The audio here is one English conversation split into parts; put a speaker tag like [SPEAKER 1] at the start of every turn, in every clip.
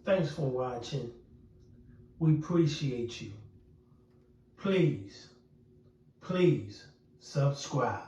[SPEAKER 1] Thanks for watching. We appreciate you. Please subscribe.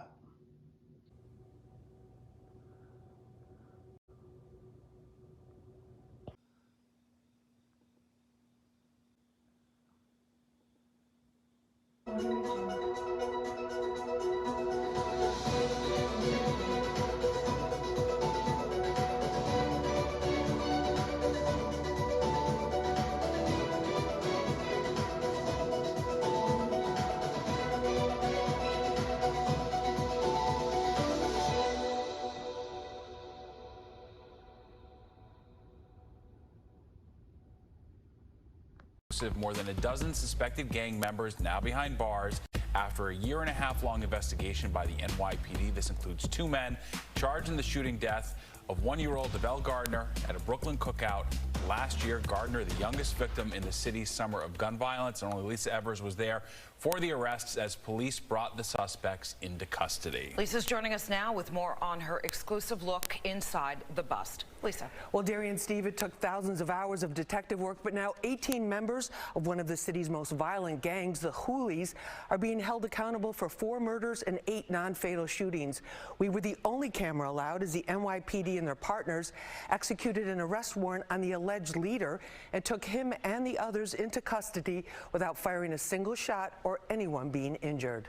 [SPEAKER 2] More than a dozen suspected gang members now behind bars after a year-and-a-half-long investigation by the NYPD. This includes 2 men charged in the shooting death of 1-year-old DeVell Gardner at a Brooklyn cookout last year. Gardner, the youngest victim in the city's summer of gun violence, and only Lisa Evers was there for the arrests as police brought the suspects into custody.
[SPEAKER 3] Lisa's joining us now with more on her exclusive look inside the bust. Lisa.
[SPEAKER 4] Well, Darian, Steve, it took thousands of hours of detective work, but now 18 members of one of the city's most violent gangs, the Hoolies, are being held accountable for 4 murders and 8 non-fatal shootings. We were the only camera allowed as the NYPD and their partners executed an arrest warrant on the alleged leader and took him and the others into custody without firing a single shot or anyone being injured.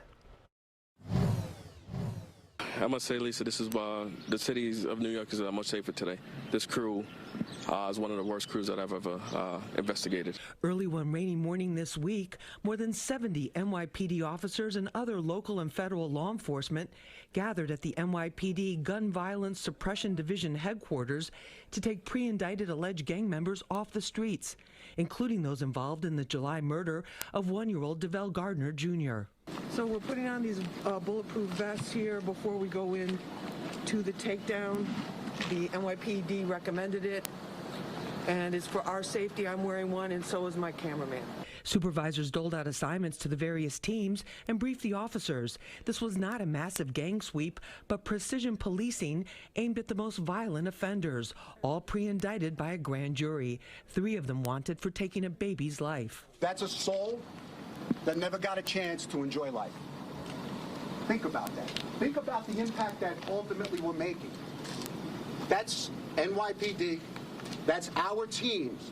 [SPEAKER 5] I must say, Lisa, this is the city of New York is much safer today. This crew is one of the worst crews that I've ever investigated.
[SPEAKER 4] Early one rainy morning this week, more than 70 NYPD officers and other local and federal law enforcement gathered at the NYPD Gun Violence Suppression Division headquarters to take pre-indicted alleged gang members off the streets, including those involved in the July murder of 1-year-old DeVell Gardner Jr. So we're putting on these bulletproof vests here before we go in to the takedown. The NYPD recommended it, and it's for our safety. I'm wearing one, and so is my cameraman. Supervisors doled out assignments to the various teams and briefed the officers. This was not a massive gang sweep, but precision policing aimed at the most violent offenders, all pre-indicted by a grand jury. 3 of them wanted for taking a baby's life.
[SPEAKER 6] That's a soul that never got a chance to enjoy life. Think about that. Think about the impact that ultimately we're making. That's NYPD. That's our teams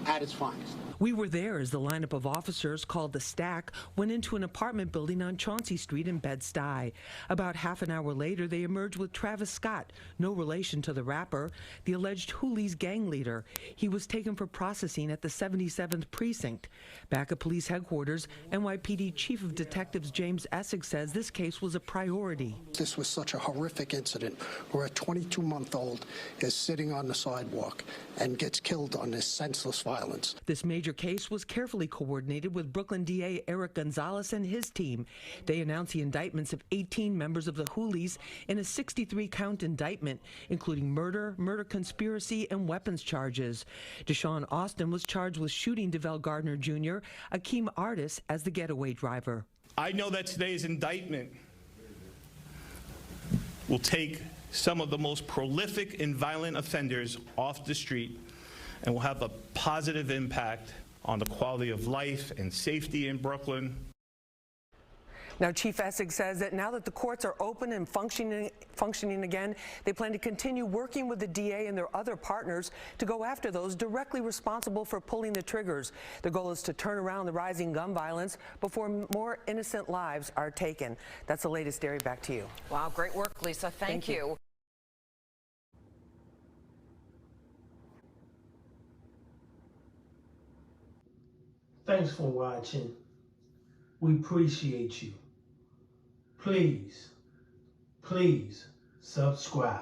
[SPEAKER 6] at its finest.
[SPEAKER 4] We were there as the lineup of officers called the Stack went into an apartment building on Chauncey Street in Bed-Stuy. About half an hour later, they emerged with Travis Scott, no relation to the rapper, the alleged Hoolies gang leader. He was taken for processing at the 77th Precinct. Back at police headquarters, NYPD Chief of Detectives James Essig says this case was a priority.
[SPEAKER 7] This was such a horrific incident where a 22-month-old is sitting on the sidewalk and gets killed on this senseless violence.
[SPEAKER 4] This major case was carefully coordinated with Brooklyn DA Eric Gonzalez and his team. They announced the indictments of 18 members of the Hoolies in a 63-count indictment, including murder, murder conspiracy, and weapons charges. Deshaun Austin was charged with shooting DeVell Gardner Jr., Akeem Artis, as the getaway driver.
[SPEAKER 8] I know that today's indictment will take some of the most prolific and violent offenders off the street and will have a positive impact on the quality of life and safety in Brooklyn.
[SPEAKER 4] Now, Chief Essig says that now that the courts are open and functioning again, they plan to continue working with the DA and their other partners to go after those directly responsible for pulling the triggers. The goal is to turn around the rising gun violence before more innocent lives are taken. That's the latest, Derry. Back to you.
[SPEAKER 3] Wow, great work, Lisa. Thank you.
[SPEAKER 1] Thanks for watching. We appreciate you. Please subscribe.